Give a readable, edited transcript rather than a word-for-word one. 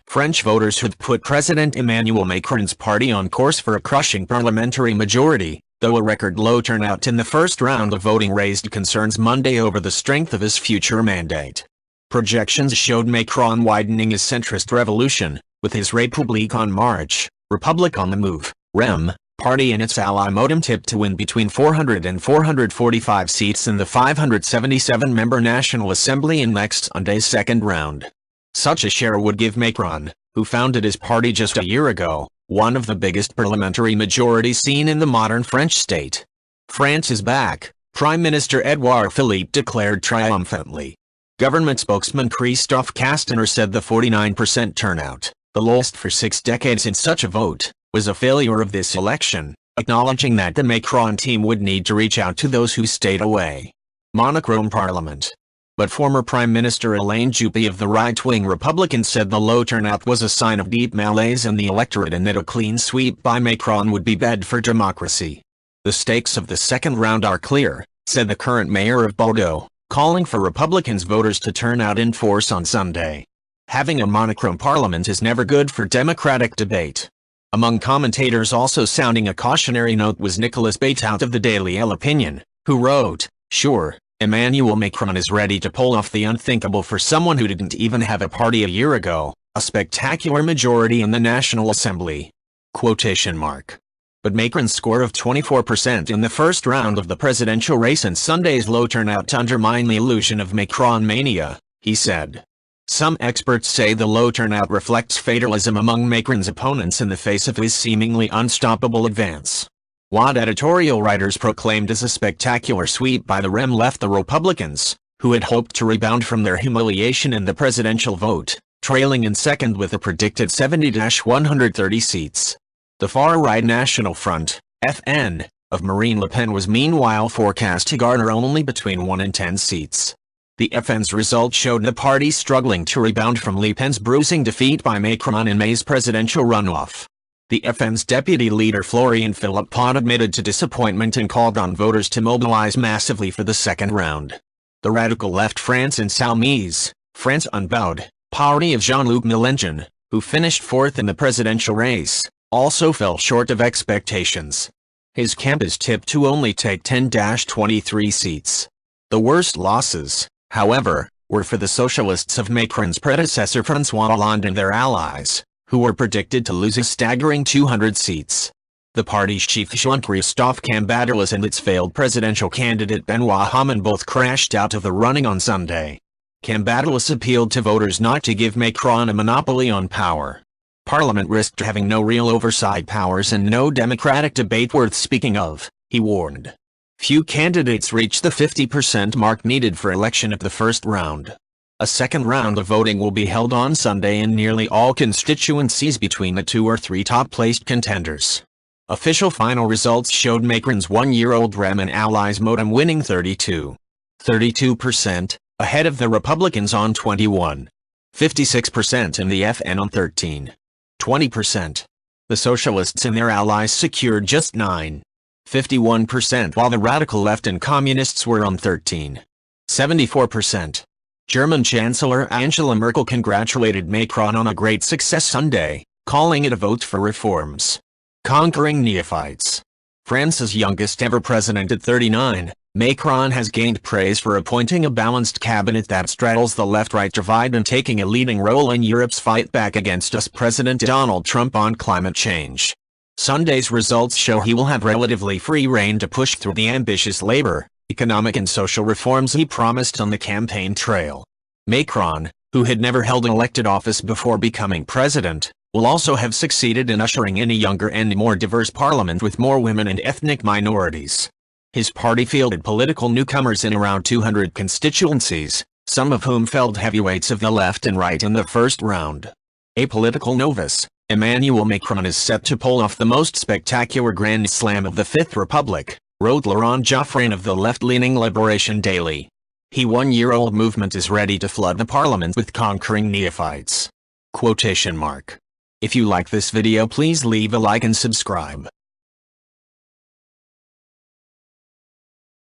French voters have put President Emmanuel Macron's party on course for a crushing parliamentary majority, though a record-low turnout in the first round of voting raised concerns Monday over the strength of his future mandate. Projections showed Macron widening his centrist revolution, with his Republique on Marche, Republique on the move, REM, party and its ally MoDem tipped to win between 400 and 445 seats in the 577-member National Assembly in next Sunday's second round. Such a share would give Macron, who founded his party just a year ago, one of the biggest parliamentary majorities seen in the modern French state. France is back, Prime Minister Edouard Philippe declared triumphantly. Government spokesman Christophe Castaner said the 49% turnout, the lowest for 6 decades in such a vote, was a failure of this election, acknowledging that the Macron team would need to reach out to those who stayed away. Monochrome Parliament. But former Prime Minister Alain Juppé of the right-wing Republican said the low turnout was a sign of deep malaise in the electorate and that a clean sweep by Macron would be bad for democracy. The stakes of the second round are clear, said the current mayor of Bordeaux, calling for Republicans voters to turn out in force on Sunday. Having a monochrome parliament is never good for democratic debate. Among commentators also sounding a cautionary note was Nicolas Bétout of the Daily L'Opinion, who wrote, "Sure, Emmanuel Macron is ready to pull off the unthinkable for someone who didn't even have a party a year ago, a spectacular majority in the National Assembly." But Macron's score of 24% in the first round of the presidential race and Sunday's low turnout undermine the illusion of Macron mania, he said. Some experts say the low turnout reflects fatalism among Macron's opponents in the face of his seemingly unstoppable advance. What editorial writers proclaimed as a spectacular sweep by the REM left the Republicans, who had hoped to rebound from their humiliation in the presidential vote, trailing in second with a predicted 70-130 seats. The far-right National Front, FN, of Marine Le Pen was meanwhile forecast to garner only between 1 and 10 seats. The FN's result showed the party struggling to rebound from Le Pen's bruising defeat by Macron in May's presidential runoff. The FN's deputy leader Florian Philippot admitted to disappointment and called on voters to mobilize massively for the second round. The radical left France Insoumise, France Unbowed, party of Jean-Luc Mélenchon, who finished fourth in the presidential race, also fell short of expectations. His camp is tipped to only take 10-23 seats. The worst losses, however, were for the socialists of Macron's predecessor François Hollande and their allies, who were predicted to lose a staggering 200 seats. The party's chief Jean-Christophe Castaner and its failed presidential candidate Benoît Hamon both crashed out of the running on Sunday. Castaner appealed to voters not to give Macron a monopoly on power. Parliament risked having no real oversight powers and no democratic debate worth speaking of, he warned. Few candidates reached the 50% mark needed for election of the first round. A second round of voting will be held on Sunday in nearly all constituencies between the 2 or 3 top-placed contenders. Official final results showed Macron's 1-year-old REM and allies MoDem winning 32%, ahead of the Republicans on 21%, 56% and the FN on 20%. The Socialists and their allies secured just 51%, while the radical left and communists were on 74%. German Chancellor Angela Merkel congratulated Macron on a great success Sunday, calling it a vote for reforms. Conquering neophytes. France's youngest ever president at 39, Macron has gained praise for appointing a balanced cabinet that straddles the left-right divide and taking a leading role in Europe's fight back against US President Donald Trump on climate change. Sunday's results show he will have relatively free rein to push through the ambitious labor, economic and social reforms he promised on the campaign trail. Macron, who had never held an elected office before becoming president, will also have succeeded in ushering in a younger and more diverse parliament with more women and ethnic minorities. His party fielded political newcomers in around 200 constituencies, some of whom felled heavyweights of the left and right in the first round. A political novice, Emmanuel Macron is set to pull off the most spectacular grand slam of the Fifth Republic, wrote Laurent Geoffrin of the left-leaning Liberation Daily. The 1-year-old movement is ready to flood the parliament with conquering neophytes. If you like this video, please leave a like and subscribe.